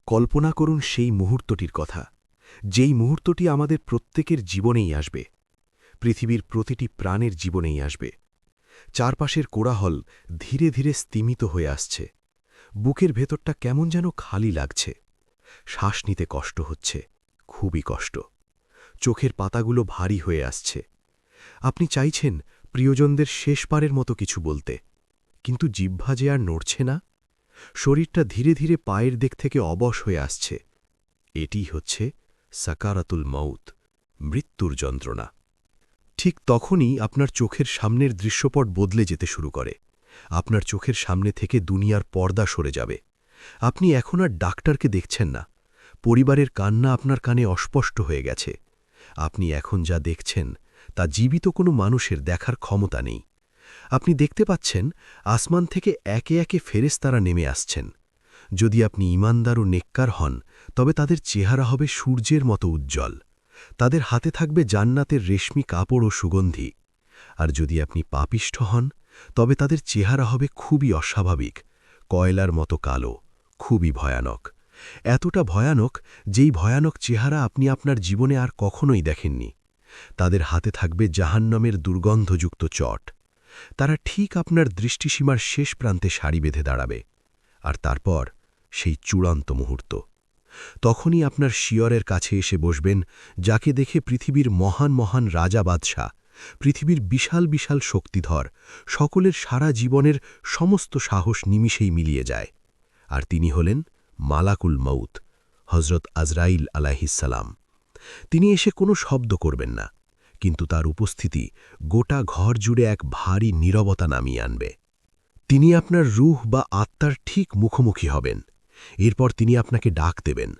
কল্পনা করুন সেই মুহূর্তটির কথা, যেই মুহূর্তটি আমাদের প্রত্যেকের জীবনেই আসবে, পৃথিবীর প্রতিটি প্রাণের জীবনেই আসবে। চারপাশের কোলাহল ধীরে ধীরে স্তিমিত হয়ে আসছে। বুকের ভেতরটা কেমন যেন খালি লাগছে। শ্বাস নিতে কষ্ট হচ্ছে, খুবই কষ্ট। চোখের পাতাগুলো ভারী হয়ে আসছে। আপনি চাইছেন প্রিয়জনদের শেষবারের মতো কিছু বলতে, কিন্তু জিহ্বা যে আর নড়ছে না। শরীরটা ধীরে ধীরে পায়ের দিক থেকে অবশ হয়ে আসছে। এটিই হচ্ছে সাকারাতুল মউত, মৃত্যুর যন্ত্রণা। ঠিক তখনই আপনার চোখের সামনের দৃশ্যপট বদলে যেতে শুরু করে। আপনার চোখের সামনে থেকে দুনিয়ার পর্দা সরে যাবে। আপনি এখন আর ডাক্তারকে দেখছেন না। পরিবারের কান্না আপনার কানে অস্পষ্ট হয়ে গেছে। আপনি এখন যা দেখছেন তা জীবিত কোনো মানুষের দেখার ক্ষমতা নেই। আপনি দেখতে পাচ্ছেন আসমান থেকে একে একে ফেরেশতারা নেমে আসছেন। যদি আপনি ঈমানদার ও নেককার হন, তবে তাদের চেহারা হবে সূর্যের মতো উজ্জ্বল। তাদের হাতে থাকবে জান্নাতের রেশমি কাপড় ও সুগন্ধি। আর যদি আপনি পাপিষ্ঠ হন, তবে তাদের চেহারা হবে খুবই অস্বাভাবিক, কয়লার মতো কালো, খুবই ভয়ানক। এতটা ভয়ানক, যেই ভয়ানক চেহারা আপনি আপনার জীবনে আর কখনোই দেখেননি। তাদের হাতে থাকবে জাহান্নামের দুর্গন্ধযুক্ত চট। তারা ঠিক আপনার দৃষ্টিসীমার শেষ প্রান্তে সারি বেঁধে দাঁড়াবে। আর তারপর সেই চূড়ান্ত মুহূর্ত। তখনই আপনার শিয়রের কাছে এসে বসবেন, যাকে দেখে পৃথিবীর মহান মহান রাজা বাদশাহ, পৃথিবীর বিশাল বিশাল শক্তিধর, সকলের সারা জীবনের সমস্ত সাহস নিমিষেই মিলিয়ে যায়। আর তিনি হলেন মালাকুল মউত, হজরত আজরাইল আলাইহিসসালাম। তিনি এসে কোনো শব্দ করবেন না, কিন্তু তার উপস্থিতি গোটা ঘর জুড়ে এক ভারী নীরবতা নামিয়ে আনবে। তিনি আপনার রূহ বা আত্মার ঠিক মুখোমুখি হবেন। এরপর তিনি আপনাকে ডাক দেবেন।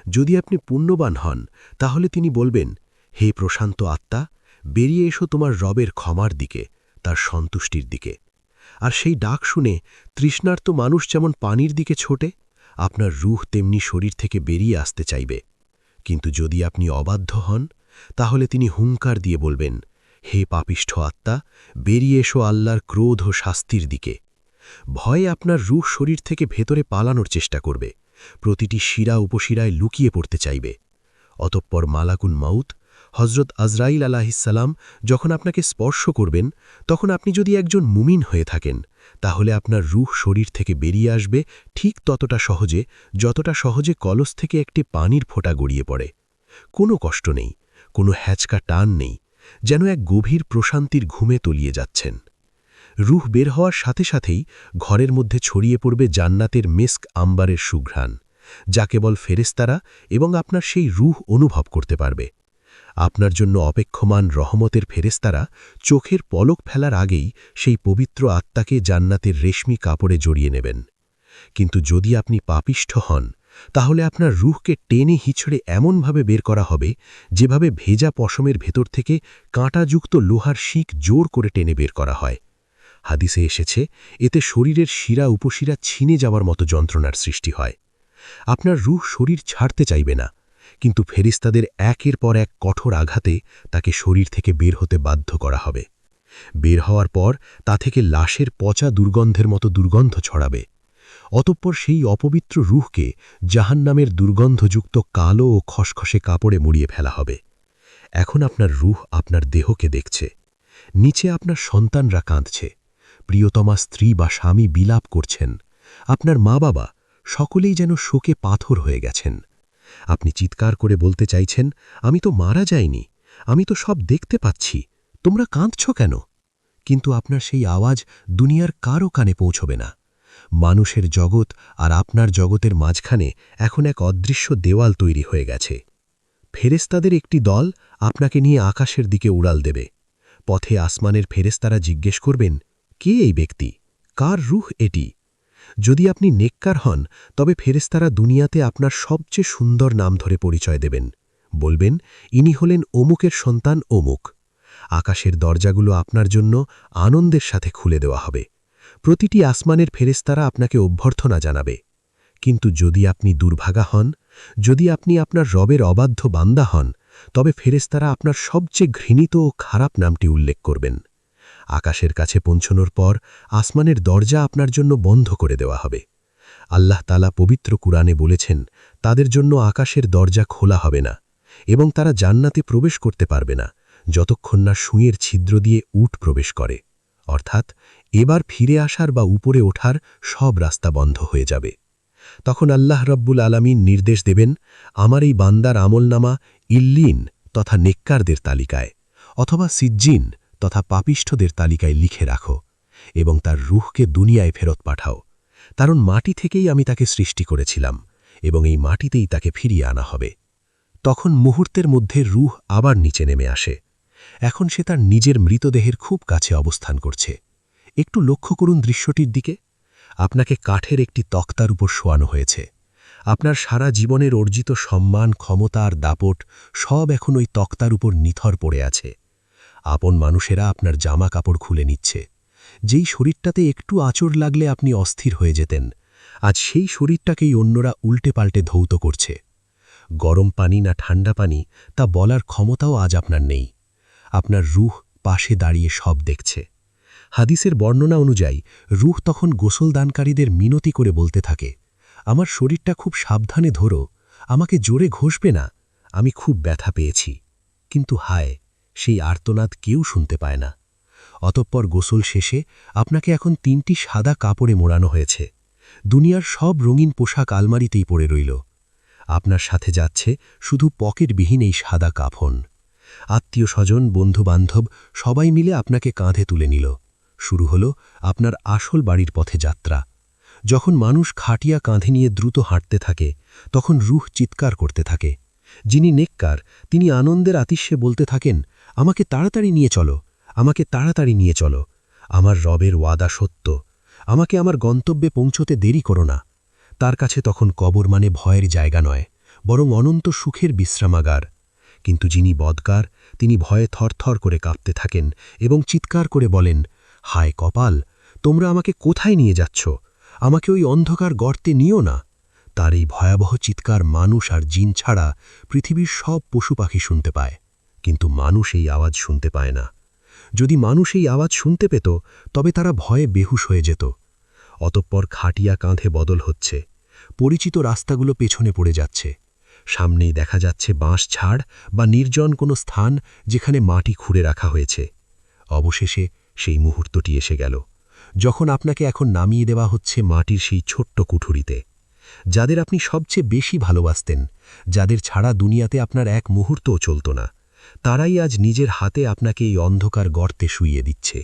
যদি আপনি পুণ্যবান হন, তাহলে তিনি বলবেন, হে প্রশান্ত আত্মা, বেরিয়ে এসো তোমার রবের ক্ষমার দিকে, তার সন্তুষ্টির দিকে। আর সেই ডাক শুনে তৃষ্ণার্ত মানুষ যেমন পানির দিকে ছোটে, আপনার রূহ তেমনি শরীর থেকে বেরিয়ে আসতে চাইবে। কিন্তু যদি আপনি অবাধ্য হন, তাহলে তিনি হুঙ্কার দিয়ে বলবেন, হে পাপিষ্ঠ আত্মা, বেরিয়ে এসো আল্লাহর ক্রোধ ও শাস্তির দিকে। ভয়ে আপনার রূহ শরীর থেকে ভেতরে পালানোর চেষ্টা করবে, প্রতিটি শিরা উপশিরায় লুকিয়ে পড়তে চাইবে। অতঃপর মালাকুল মউত, হজরত আজরাইল আলাইহিসসালাম যখন আপনাকে স্পর্শ করবেন, তখন আপনি যদি একজন মুমিন হয়ে থাকেন, তাহলে আপনার রূহ শরীর থেকে বেরিয়ে আসবে ঠিক ততটা সহজে, যতটা সহজে কলস থেকে একটি পানির ফোঁটা গড়িয়ে পড়ে। কোনো কষ্ট নেই, কোনো হ্যাচকা টান নেই, যেন এক গভীর প্রশান্তির ঘুমে তলিয়ে যাচ্ছেন। রূহ বের হওয়ার সাথে সাথেই ঘরের মধ্যে ছড়িয়ে পড়বে জান্নাতের মিস্ক আম্বারের সুঘ্রাণ, যা কেবল ফেরেশতারা এবং আপনার সেই রূহ অনুভব করতে পারবে। আপনার জন্য অপেক্ষমান রহমতের ফেরেশতারা চোখের পলক ফেলার আগেই সেই পবিত্র আত্মাকে জান্নাতের রেশমি কাপড়ে জড়িয়ে নেবেন। কিন্তু যদি আপনি পাপিষ্ঠ হন, তাহলে আপনার রূহকে টেনে হিঁচড়ে এমনভাবে বের করা হবে, যেভাবে ভেজা পশমের ভেতর থেকে কাঁটাযুক্ত লোহার শিক জোর করে টেনে বের করা হয়। হাদিসে এসেছে, এতে শরীরের শিরা উপশিরা ছিনে যাওয়ার মতো যন্ত্রণার সৃষ্টি হয়। আপনার রূহ শরীর ছাড়তে চাইবে না, কিন্তু ফেরেশতাদের একের পর এক কঠোর আঘাতে তাকে শরীর থেকে বের হতে বাধ্য করা হবে। বের হওয়ার পর তা থেকে লাশের পচা দুর্গন্ধের মতো দুর্গন্ধ ছড়াবে। অতঃপর সেই অপবিত্র রূহকে জাহান্নামের দুর্গন্ধযুক্ত কালো ও খসখসে কাপড়ে মুড়িয়ে ফেলা হবে। এখন আপনার রূহ আপনার দেহকে দেখছে। নিচে আপনার সন্তানরা কাঁদছে, প্রিয়তমা স্ত্রী বা স্বামী বিলাপ করছেন, আপনার মা বাবা সকলেই যেন শোকে পাথর হয়ে গেছেন। আপনি চিৎকার করে বলতে চাইছেন, আমি তো মারা যাইনি, আমি তো সব দেখতে পাচ্ছি, তোমরা কাঁদছ কেন? কিন্তু আপনার সেই আওয়াজ দুনিয়ার কারো কানে পৌঁছবে না। মানুষের জগৎ আর আপনার জগতের মাঝখানে এখন এক অদৃশ্য দেওয়াল তৈরি হয়ে গেছে। ফেরেশতাদের একটি দল আপনাকে নিয়ে আকাশের দিকে উড়াল দেবে। পথে আসমানের ফেরেশতারা জিজ্ঞেস করবেন, কে এই ব্যক্তি, কার রূহ এটি? যদি আপনি নেককার হন, তবে ফেরেশতারা দুনিয়াতে আপনার সবচেয়ে সুন্দর নাম ধরে পরিচয় দেবেন। বলবেন, ইনি হলেন অমুকের সন্তান অমুক। আকাশের দরজাগুলো আপনার জন্য আনন্দের সাথে খুলে দেওয়া হবে। প্রতিটি আসমানের ফেরেশতারা আপনাকে অভ্যর্থনা জানাবে। কিন্তু যদি আপনি দুর্ভাগা হন, যদি আপনি আপনার রবের অবাধ্য বান্দা হন, তবে ফেরেশতারা আপনার সবচেয়ে ঘৃণিত ও খারাপ নামটি উল্লেখ করবেন। আকাশের কাছে পৌঁছনোর পর আসমানের দরজা আপনার জন্য বন্ধ করে দেওয়া হবে। আল্লাহ তাআলা পবিত্র কুরআনে বলেছেন, তাদের জন্য আকাশের দরজা খোলা হবে না এবং তারা জান্নাতে প্রবেশ করতে পারবে না যতক্ষণ না সুঁয়ের ছিদ্র দিয়ে উট প্রবেশ করে। অর্থাৎ এবার ফিরে আসার বা উপরে ওঠার সব রাস্তা বন্ধ হয়ে যাবে। তখন আল্লাহ রব্বুল আলামিন নির্দেশ দেবেন, আমার এই বান্দার আমলনামা ইল্লিন তথা নেককারদের তালিকায় অথবা সিজ্জিন তথা পাপিষ্ঠদের তালিকায় লিখে রাখো এবং তার রূহকে দুনিয়ায় ফেরত পাঠাও, কারণ মাটি থেকেই আমি তাকে সৃষ্টি করেছিলাম এবং এই মাটিতেই তাকে ফিরিয়ে আনা হবে। তখন মুহূর্তের মধ্যে রূহ আবার নিচে নেমে আসে। এখন সে তার নিজের মৃতদেহের খুব কাছে অবস্থান করছে। একটু লক্ষ্য করুন দৃশ্যটির দিকে। আপনাকে কাঠের একটি তক্তার উপর শোয়ানো হয়েছে। আপনার সারা জীবনের অর্জিত সম্মান, ক্ষমতা আর দাপট সব এখন ওই তক্তার উপর নিথর পড়ে আছে। আপন মানুষেরা আপনার জামা কাপড় খুলে নিচ্ছে। যেই শরীরটাতে একটু আঁচড় লাগলে আপনি অস্থির হয়ে যেতেন, আজ সেই শরীরটাকেই অন্যরা উল্টে পাল্টে ধৌত করছে। গরম পানি না ঠান্ডা পানি তা বলার ক্ষমতাও আজ আপনার নেই। আপনার রূহ পাশে দাঁড়িয়ে সব দেখছে। হাদিসের বর্ণনা অনুযায়ী রূহ তখন গোসলদানকারীদের মিনতি করে বলতে থাকে, আমার শরীরটা খুব সাবধানে ধরো, আমাকে জোরে ঘষবে না, আমি খুব ব্যথা পেয়েছি। কিন্তু হায়, সেই আর্তনাদ কেউ শুনতে পায় না। অতঃপর গোসল শেষে আপনাকে এখন ৩টি সাদা কাপড়ে মোড়ানো হয়েছে। দুনিয়ার সব রঙিন পোশাক আলমারিতেই পড়ে রইল। আপনার সাথে যাচ্ছে শুধু পকেটবিহীন এই সাদা কাফন। আত্মীয় স্বজন, বন্ধুবান্ধব সবাই মিলে আপনাকে কাঁধে তুলে নিল। শুরু হল আপনার আসল বাড়ির পথে যাত্রা। যখন মানুষ খাটিয়া কাঁধে নিয়ে দ্রুত হাঁটতে থাকে, তখন রূহ চিৎকার করতে থাকে। যিনি নেককার, তিনি আনন্দের আতিশে বলতে থাকেন, আমাকে তাড়াতাড়ি নিয়ে চলো, আমাকে তাড়াতাড়ি নিয়ে চলো, আমার রবের ওয়াদা সত্য, আমাকে আমার গন্তব্যে পৌঁছতে দেরি করো না। তার কাছে তখন কবর মানে ভয়ের জায়গা নয়, বরং অনন্ত সুখের বিশ্রামাগার। কিন্তু যিনি বদকার, তিনি ভয়ে থরথর করে কাঁপতে থাকেন এবং চিৎকার করে বলেন, হায় কপাল, তোমরা আমাকে কোথায় নিয়ে যাচ্ছ? আমাকে ওই অন্ধকার গর্তে নিও না। তার এই ভয়াবহ চিৎকার মানুষ আর জিন ছাড়া পৃথিবীর সব পশু পাখি শুনতে পায়, কিন্তু মানুষ এই আওয়াজ শুনতে পায় না। যদি মানুষ এই আওয়াজ শুনতে পেত, তবে তারা ভয়ে বেহুশ হয়ে যেত। অতঃপর খাটিয়া কাঁধে বদল হচ্ছে। পরিচিত রাস্তাগুলো পেছনে পড়ে যাচ্ছে। সামনেই দেখা যাচ্ছে বাঁশ ঝাড় বা নির্জন কোনো স্থান যেখানে মাটি খুঁড়ে রাখা হয়েছে। অবশেষে সেই মুহূর্তটি এসে গেল, যখন আপনাকে এখন নামিয়ে দেওয়া হচ্ছে মাটির সেই ছোট্ট কুঠুরিতে। যাদের আপনি সবচেয়ে বেশি ভালোবাসতেন, যাদের ছাড়া দুনিয়াতে আপনার এক মুহূর্তও চলত না, তারাই আজ নিজের হাতে আপনাকে এই অন্ধকার গর্তে শুইয়ে দিচ্ছে।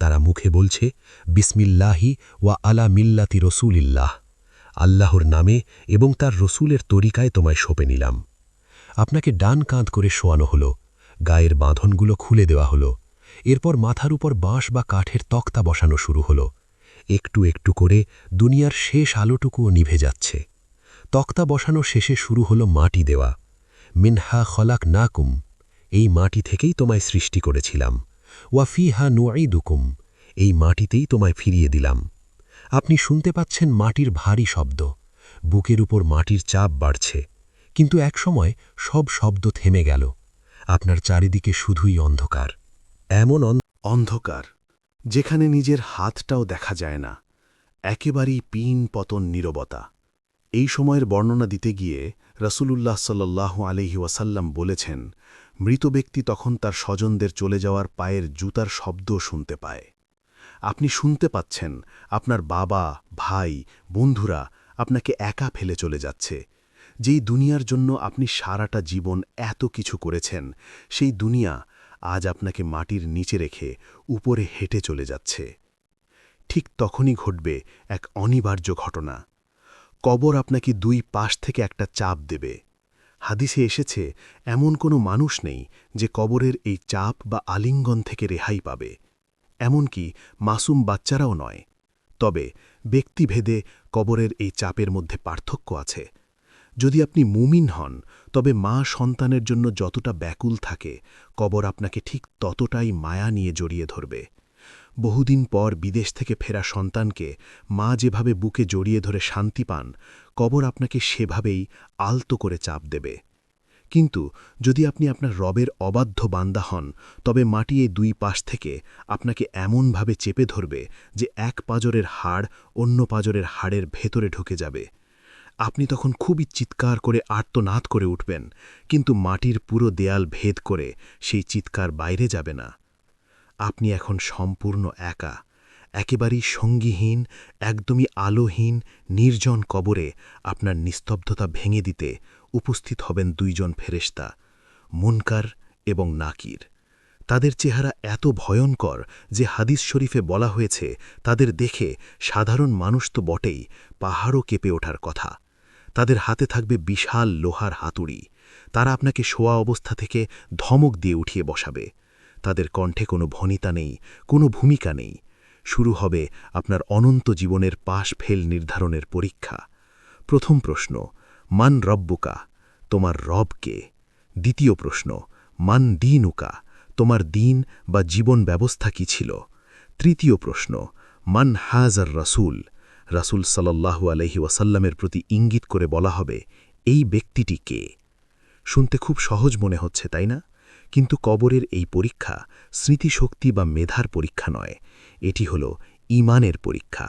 তারা মুখে বলছে, বিসমিল্লাহি ওয়া আলা মিল্লাতি রসুলিল্লাহ, আল্লাহর নামে এবং তার রসুলের তরিকায় তোমায় সঁপে নিলাম। আপনাকে ডান কাঁধ করে শোয়ানো হলো, গায়ের বাঁধনগুলো খুলে দেওয়া হলো। এরপর মাথার উপর বাঁশ বা কাঠের তক্তা বসানো শুরু হলো। একটু একটু করে দুনিয়ার শেষ আলোটুকুও নিভে যাচ্ছে। তক্তা বসানো শেষে শুরু হলো মাটি দেওয়া। মিনহা খলাক নাকুম, এই মাটি থেকেই তোমায় সৃষ্টি করেছিলাম। ওয়া ফিহা নুঈদুকুম, এই মাটিতেই তোমায় ফিরিয়ে দিলাম। আপনি শুনতে পাচ্ছেন মাটির ভারী শব্দ, বুকের উপর মাটির চাপ বাড়ছে। কিন্তু একসময় সব শব্দ থেমে গেল। আপনার চারিদিকে শুধুই অন্ধকার। এমন অন্ধকার, যেখানে নিজের হাতটাও দেখা যায় না, একেবারেই পিন পতন নীরবতা। এই সময়ের বর্ণনা দিতে গিয়ে রাসূলুল্লাহ সাল্লাল্লাহু আলাইহি ওয়াসাল্লাম বলেছেন, মৃত ব্যক্তি তখন তার স্বজনদের চলে যাওয়ার পায়ের জুতার শব্দ শুনতে পায়। আপনি শুনতে পাচ্ছেন আপনার বাবা, ভাই, বন্ধুরা আপনাকে একা ফেলে চলে যাচ্ছে। যেই দুনিয়ার জন্য আপনি সারাটা জীবন এত কিছু করেছেন, সেই দুনিয়া আজ আপনাকে মাটির নিচে রেখে উপরে হেঁটে চলে যাচ্ছে। ঠিক তখনই ঘটবে এক অনিবার্য ঘটনা। কবর আপনাকে দুই পাশ থেকে একটা চাপ দেবে। হাদিসে এসেছে, এমন কোনো মানুষ নেই যে কবরের এই চাপ বা আলিঙ্গন থেকে রেহাই পাবে, এমনকি মাসুম বাচ্চারাও নয়। তবে ব্যক্তিভেদে কবরের এই চাপের মধ্যে পার্থক্য আছে। যদি আপনি মুমিন হন, তবে মা সন্তানের জন্য যতটা ব্যাকুল থাকে, কবর আপনাকে ঠিক ততটাই মায়া নিয়ে জড়িয়ে ধরবে। বহুদিন পর বিদেশ থেকে ফেরা সন্তানকে মা যেভাবে বুকে জড়িয়ে ধরে শান্তি পান, কবর আপনাকে সেভাবেই আলতো করে চাপ দেবে। কিন্তু যদি আপনি আপনার রবের অবাধ্য বান্দা হন, তবে মাটি এই দুই পাশ থেকে আপনাকে এমনভাবে চেপে ধরবে যে এক পাঁজরের হাড় অন্য পাঁজরের হাড়ের ভেতরে ঢুকে যাবে। আপনি তখন খুবই চিৎকার করে আর্তনাদ করে উঠবেন, কিন্তু মাটির পুরো দেয়াল ভেদ করে সেই চিৎকার বাইরে যাবে না। আপনি এখন সম্পূর্ণ একা, একেবারেই সঙ্গীহীন, একদমই আলোহীন, নির্জন কবরে আপনার নিস্তব্ধতা ভেঙে দিতে উপস্থিত হবেন দুইজন ফেরেশতা, মুনকার এবং নাকির। তাদের চেহারা এত ভয়ঙ্কর যে হাদিস শরীফে বলা হয়েছে তাদের দেখে সাধারণ মানুষ তো বটেই, পাহাড়ও কেঁপে ওঠার কথা। তাদের হাতে থাকবে বিশাল লোহার হাতুড়ি। তারা আপনাকে শোয়া অবস্থা থেকে ধমক দিয়ে উঠিয়ে বসাবে। তাদের কণ্ঠে কোনো ভনিতা নেই, কোনো ভূমিকা নেই। শুরু হবে আপনার অনন্ত জীবনের পাশ ফেল নির্ধারণের পরীক্ষা। প্রথম প্রশ্ন, মান রব্বুকা, তোমার রব কে? দ্বিতীয় প্রশ্ন, মান দীনুকা, তোমার দিন বা জীবন ব্যবস্থা কি ছিল? তৃতীয় প্রশ্ন, মান হাজার রাসূল, রাসূল সাল্লাল্লাহু আলাইহি ওয়াসাল্লামের প্রতি ইঙ্গিত করে বলা হবে, এই ব্যক্তিটি কে? শুনতে খুব সহজ মনে হচ্ছে, তাই না? কিন্তু কবরের এই পরীক্ষা স্মৃতিশক্তি বা মেধার পরীক্ষা নয়, এটি হল ঈমানের পরীক্ষা।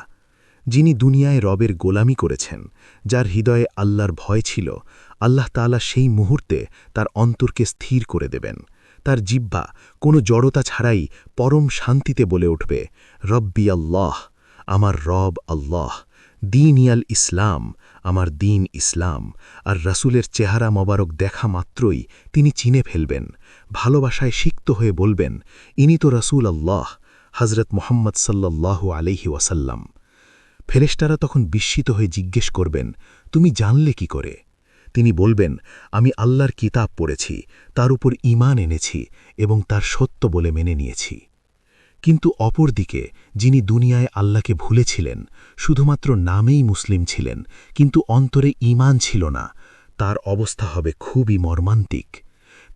যিনি দুনিয়ায় রবের গোলামি করেছেন, যার হৃদয়ে আল্লাহর ভয় ছিল, আল্লাহ তাআলা সেই মুহূর্তে তার অন্তরকে স্থির করে দেবেন। তার জিহ্বা কোনো জড়তা ছাড়াই পরম শান্তিতে বলে উঠবে, রব্বি আল্লাহ, আমার রব আল্লাহ, দীনিয়াল ইসলাম, আমার দিন ইসলাম। আর রাসূলের চেহারা মোবারক দেখা মাত্রই তিনি চিনে ফেলবেন, ভালোবাসায় সিক্ত হয়ে বলবেন, ইনি তো রাসূল আল্লাহ, হযরত মুহাম্মদ সাল্লাল্লাহু আলাইহি ওয়াসাল্লাম। ফেরেশতারা তখন বিস্মিত হয়ে জিজ্ঞেস করবেন, তুমি জানলে কি করে? তিনি বলবেন, আমি আল্লাহর কিতাব পড়েছি, তার উপর ঈমান এনেছি এবং তার সত্য বলে মেনে নিয়েছি। কিন্তু অপরদিকে যিনি দুনিয়ায় আল্লাহকে ভুলেছিলেন, শুধুমাত্র নামেই মুসলিম ছিলেন কিন্তু অন্তরে ঈমান ছিল না, তার অবস্থা হবে খুবই মর্মান্তিক।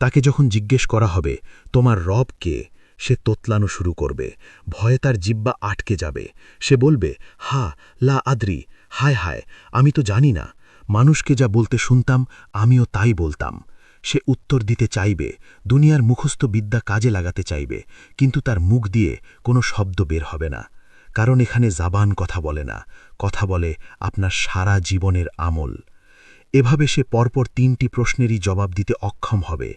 তাকে যখন জিজ্ঞেস করা হবে, তোমার রব কে? সে তোতলানো শুরু করবে, ভয়ে তার জিহ্বা আটকে যাবে। সে বলবে, হা লা আদ্রি, হায় হায়, আমি তো জানি না। মানুষকে যা বলতে শুনতাম আমিও তাই বলতাম। সে উত্তর দিতে চাইবে, দুনিয়ার মুখস্থ বিদ্যা কাজে লাগাতে চাইবে, কিন্তু তার মুখ দিয়ে কোনো শব্দ বের হবে না, কারণ এখানে জাবান কথা বলে না, কথা বলে আপনার সারা জীবনের আমল। এভাবে সে পরপর ৩টি প্রশ্নেরই জবাব দিতে অক্ষম হবে।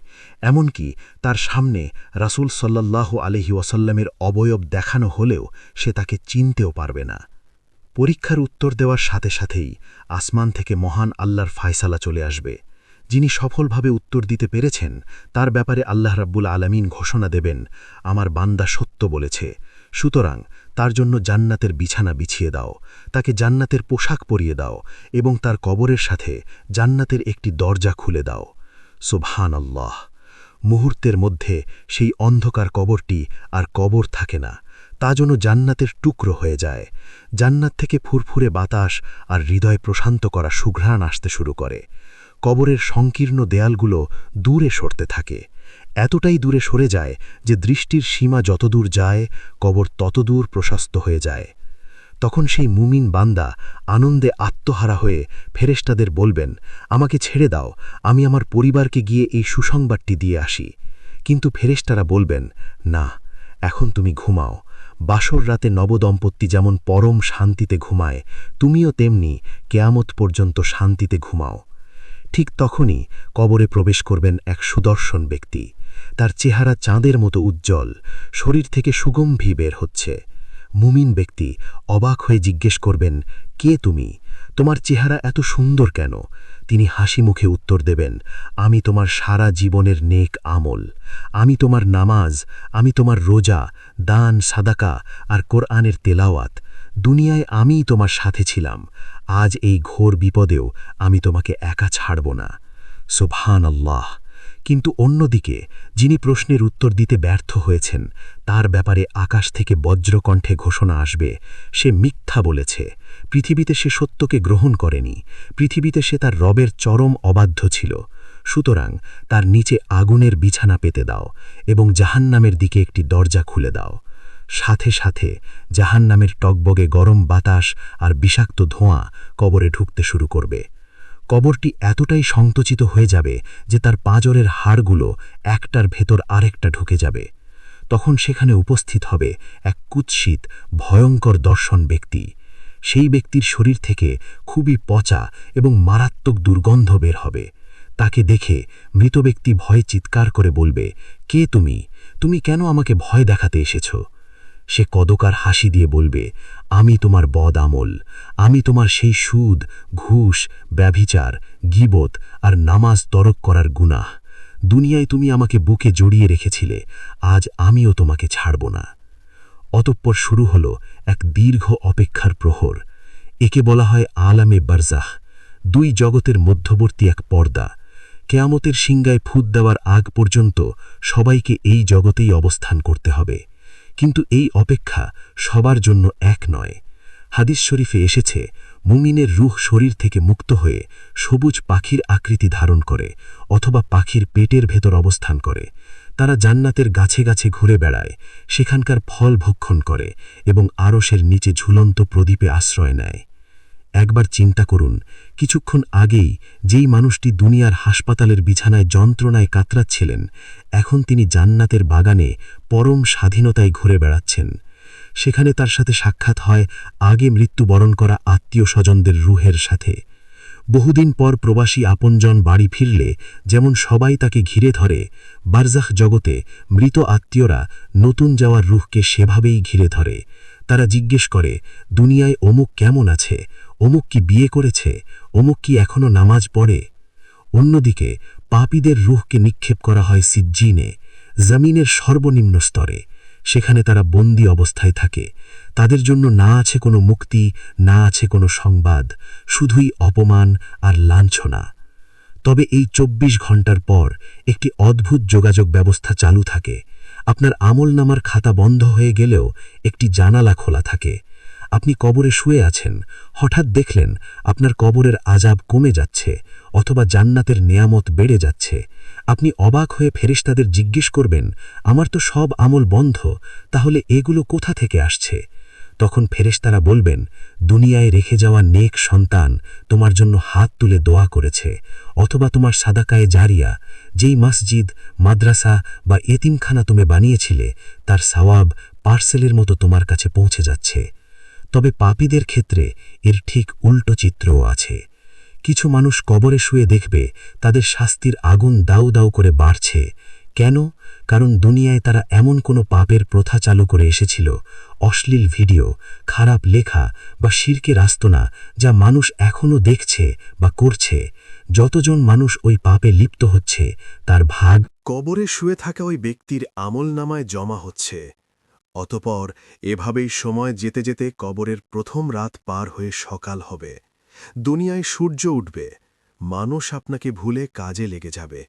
এমনকি তার সামনে রাসূল সাল্লাল্লাহু আলাইহি ওয়াসাল্লামের অবয়ব দেখানো হলেও সে তাকে চিনতেও পারবে না। পরীক্ষার উত্তর দেওয়ার সাথে সাথেই আসমান থেকে মহান আল্লাহর ফায়সালা চলে আসবে। যিনি সফলভাবে উত্তর দিতে পেরেছেন, তার ব্যাপারে আল্লাহ রাব্বুল আলামিন ঘোষণা দেবেন, আমার বান্দা সত্য বলেছে, সুতরাং তার জন্য জান্নাতের বিছানা বিছিয়ে দাও, তাকে জান্নাতের পোশাক পরিয়ে দাও এবং তার কবরের সাথে জান্নাতের একটি দরজা খুলে দাও। সুবহানাল্লাহ! মুহূর্তের মধ্যে সেই অন্ধকার কবরটি আর কবর থাকে না, তা যেন জান্নাতের টুকরো হয়ে যায়। জান্নাত থেকে ফুরফুরে বাতাস আর হৃদয় প্রশান্ত করা সুঘ্রাণ আসতে শুরু করে। কবরের সংকীর্ণ দেয়ালগুলো দূরে সরতে থাকে, এতটাই দূরে সরে যায় যে দৃষ্টির সীমা যতদূর যায়, কবর ততদূর প্রশস্ত হয়ে যায়। তখন সেই মুমিন বান্দা আনন্দে আত্মহারা হয়ে ফেরেশতাদের বলবেন, আমাকে ছেড়ে দাও, আমি আমার পরিবারকে গিয়ে এই সুসংবাদটি দিয়ে আসি। কিন্তু ফেরেশতারা বলবেন, না, এখন তুমি ঘুমাও। বাসর রাতে নবদম্পতি যেমন পরম শান্তিতে ঘুমায়, তুমিও তেমনি কেয়ামত পর্যন্ত শান্তিতে ঘুমাও। ঠিক তখনই কবরে প্রবেশ করবেন এক সুদর্শন ব্যক্তি। তার চেহারা চাঁদের মতো উজ্জ্বল, শরীর থেকে সুগন্ধি বের হচ্ছে। মুমিন ব্যক্তি অবাক হয়ে জিজ্ঞেস করবেন, কে তুমি? তোমার চেহারা এত সুন্দর কেন? তিনি হাসি মুখে উত্তর দেবেন, আমি তোমার সারা জীবনের নেক আমল, আমি তোমার নামাজ, আমি তোমার রোজা, দান, সাদাকা আর কোরআনের তেলাওয়াত। দুনিয়ায় আমিই তোমার সাথে ছিলাম, আজ এই ঘোর বিপদেও আমি তোমাকে একা ছাড়ব না। সুবহানাল্লাহ! কিন্তু অন্যদিকে যিনি প্রশ্নের উত্তর দিতে ব্যর্থ হয়েছেন, তার ব্যাপারে আকাশ থেকে বজ্রকণ্ঠে ঘোষণা আসবে, সে মিথ্যা বলেছে, পৃথিবীতে সে সত্যকে গ্রহণ করেনি, পৃথিবীতে সে তার রবের চরম অবাধ্য ছিল। সুতরাং তার নিচে আগুনের বিছানা পেতে দাও এবং জাহান্নামের দিকে একটি দরজা খুলে দাও। সাথে সাথে জাহান্নামের টগবগে গরম বাতাস আর বিষাক্ত ধোঁয়া কবরে ঢুকতে শুরু করবে। কবরটি এতটাই সংকুচিত হয়ে যাবে যে তার পাঁজরের হাড়গুলো একটার ভেতর আরেকটা ঢুকে যাবে। তখন সেখানে উপস্থিত হবে এক কুৎসিত ভয়ঙ্কর দর্শন ব্যক্তি। সেই ব্যক্তির শরীর থেকে খুবই পচা এবং মারাত্মক দুর্গন্ধ বের হবে। তাকে দেখে মৃত ব্যক্তি ভয়ে চিৎকার করে বলবে, কে তুমি? তুমি কেন আমাকে ভয় দেখাতে এসেছ? সে কদকার হাসি দিয়ে বলবে, আমি তোমার বদ আমল, আমি তোমার সেই সুদ, ঘুষ, ব্যভিচার, গীবত আর নামাজ তরক করার গুনাহ। দুনিয়ায় তুমি আমাকে বুকে জড়িয়ে রেখেছিলে, আজ আমিও তোমাকে ছাড়ব না। অতঃপর শুরু হল এক দীর্ঘ অপেক্ষার প্রহর। একে বলা হয় আলামে বারজাহ, দুই জগতের মধ্যবর্তী এক পর্দা। কেয়ামতের সিংগায় ফুৎ দেওয়ার আগ পর্যন্ত সবাইকে এই জগতেই অবস্থান করতে হবে। কিন্তু এই অপেক্ষা সবার জন্য এক নয়। হাদিস শরীফে এসেছে, মুমিনের রূহ শরীর থেকে মুক্ত হয়ে সবুজ পাখির আকৃতি ধারণ করে অথবা পাখির পেটের ভেতর অবস্থান করে। তারা জান্নাতের গাছে গাছে ঘুরে বেড়ায়, সেখানকার ফল ভক্ষণ করে এবং আরশের নিচে ঝুলন্ত প্রদীপে আশ্রয় নেয়। একবার চিন্তা করুন, কিছুক্ষণ আগেই যেই মানুষটি দুনিয়ার হাসপাতালের বিছানায় যন্ত্রণায় কাতরাচ্ছিলেন, এখন তিনি জান্নাতের বাগানে পরম স্বাধীনতায় ঘুরে বেড়াচ্ছেন। সেখানে তার সাথে সাক্ষাৎ হয় আগে মৃত্যুবরণ করা আত্মীয় স্বজনদের রুহের সাথে। বহুদিন পর প্রবাসী আপনজন বাড়ি ফিরলে যেমন সবাই তাকে ঘিরে ধরে, বারজাখ জগতে মৃত আত্মীয়রা নতুন যাওয়ার রুহকে সেভাবেই ঘিরে ধরে। তারা জিজ্ঞেস করে, দুনিয়ায় অমুক কেমন আছে? অমুক কি বিয়ে করেছে? অমুক কি এখনো নামাজ পড়ে? অন্যদিকে পাপীদের রুহকে নিক্ষেপ করা হয় সিজ্জিনে, জমিনের সর্বনিম্ন স্তরে। সেখানে তারা বন্দী অবস্থায় থাকে। তাদের জন্য না আছে কোনো মুক্তি, না আছে কোনো সংবাদ, শুধুই অপমান আর লাঞ্ছনা। তবে এই ২৪ ঘন্টার পর একটি অদ্ভুত যোগাযোগ ব্যবস্থা চালু থাকে। আপনার আমলনামার খাতা বন্ধ হয়ে গেলেও একটি জানালা খোলা থাকে। আপনি কবরে শুয়ে আছেন, হঠাৎ দেখলেন আপনার কবরের আযাব কমে যাচ্ছে অথবা জান্নাতের নেয়ামত বেড়ে যাচ্ছে। আপনি অবাক হয়ে ফেরেশতাদের জিজ্ঞেস করবেন, আমার তো সব আমল বন্ধ, তাহলে এগুলো কোথা থেকে আসছে? তখন ফেরেশতারা বলবেন, দুনিয়ায় রেখে যাওয়া নেক সন্তান তোমার জন্য হাত তুলে দোয়া করেছে, অথবা তোমার সাদাকায়ে জারিয়া, যেই মসজিদ, মাদ্রাসা বা এতিমখানা তুমি বানিয়েছিলে, তার সওয়াব পার্সেলের মতো তোমার কাছে পৌঁছে যাচ্ছে। তবে পাপীদের ক্ষেত্রে এর ঠিক উল্টো চিত্রও আছে। কিছু মানুষ কবরে শুয়ে দেখবে তাদের শাস্তির আগুন দাউ দাউ করে বাড়ছে। কেন? কারণ দুনিয়ায় তারা এমন কোনো পাপের প্রথা চালু করে এসেছিল, অশ্লীল ভিডিও, খারাপ লেখা বা শিরকের আস্তনা, যা মানুষ এখনও দেখছে বা করছে। যতজন মানুষ ওই পাপে লিপ্ত হচ্ছে, তার ভাগ কবরে শুয়ে থাকা ওই ব্যক্তির আমলনামায় জমা হচ্ছে। অতপর এভাবেই সময় যেতে যেতে কবরের প্রথম রাত পার হয়ে সকাল হবে। দুনিয়ায় সূর্য উঠবে, মানুষ আপনাকে ভুলে কাজে লেগে যাবে,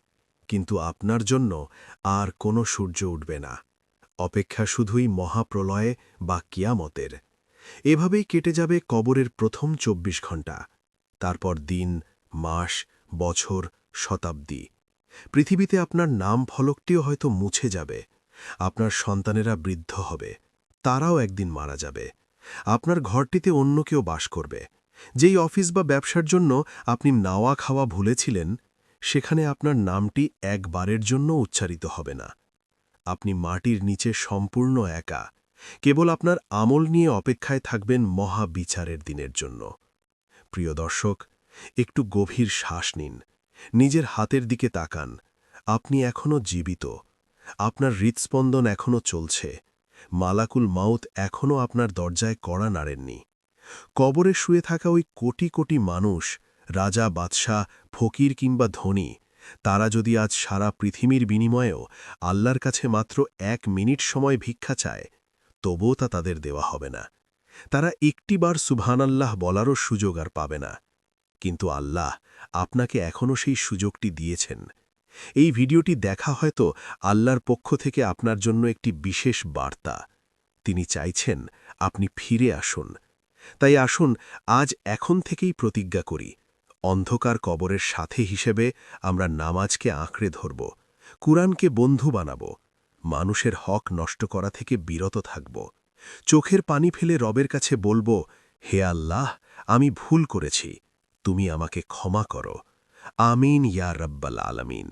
কিন্তু আপনার জন্য আর কোনো সূর্য উঠবে না। অপেক্ষা শুধুই মহাপ্রলয়ে বা কিয়ামতের। এভাবেই কেটে যাবে কবরের প্রথম ২৪ ঘণ্টা। তারপর দিন, মাস, বছর, শতাব্দী। পৃথিবীতে আপনার নাম ফলকটিও হয়তো মুছে যাবে। আপনার সন্তানেরা বৃদ্ধ হবে, তারাও একদিন মারা যাবে। আপনার ঘরটিতে অন্য কেউ বাস করবে। যেই অফিস বা ব্যবসার জন্য আপনি নাওয়া খাওয়া ভুলেছিলেন, সেখানে আপনার নামটি একবারের জন্য উচ্চারিত হবে না। আপনি মাটির নিচে সম্পূর্ণ একা, কেবল আপনার আমল নিয়ে অপেক্ষায় থাকবেন মহাবিচারের দিনের জন্য। প্রিয় দর্শক, একটু গভীর শ্বাস নিন, নিজের হাতের দিকে তাকান। আপনি এখনও জীবিত, আপনার হৃৎস্পন্দন এখনও চলছে, মালাকুল মাউত এখনও আপনার দরজায় কড়া নাড়েননি। কবরে শুয়ে থাকা ওই কোটি কোটি মানুষ, রাজা, বাদশাহ, ফকির কিংবা ধনী, তারা যদি আজ সারা পৃথিবীর বিনিময়েও আল্লাহর কাছে মাত্র ১ মিনিট সময় ভিক্ষা চায়, তবুও তা তাদের দেওয়া হবে না। তারা একটিবার সুবহানাল্লাহ বলারও সুযোগ আর পাবে না। কিন্তু আল্লাহ আপনাকে এখনও সেই সুযোগটি দিয়েছেন। এই ভিডিওটি দেখা হয়তো আল্লাহর পক্ষ থেকে আপনার জন্য একটি বিশেষ বার্তা। তিনি চাইছেন আপনি ফিরে আসুন। তাই আসুন আজ এখন থেকেই প্রতিজ্ঞা করি, অন্ধকার কবরের সাথে হিসেবে আমরা নামাজকে আঁকড়ে ধরব, কুরআনকে বন্ধু বানাব, মানুষের হক নষ্ট করা থেকে বিরত থাকব, চোখের পানি ফেলে রবের কাছে বলবো, হে আল্লাহ, আমি ভুল করেছি, তুমি আমাকে ক্ষমা করো। আমিন ইয়া রব্বাল আলামিন।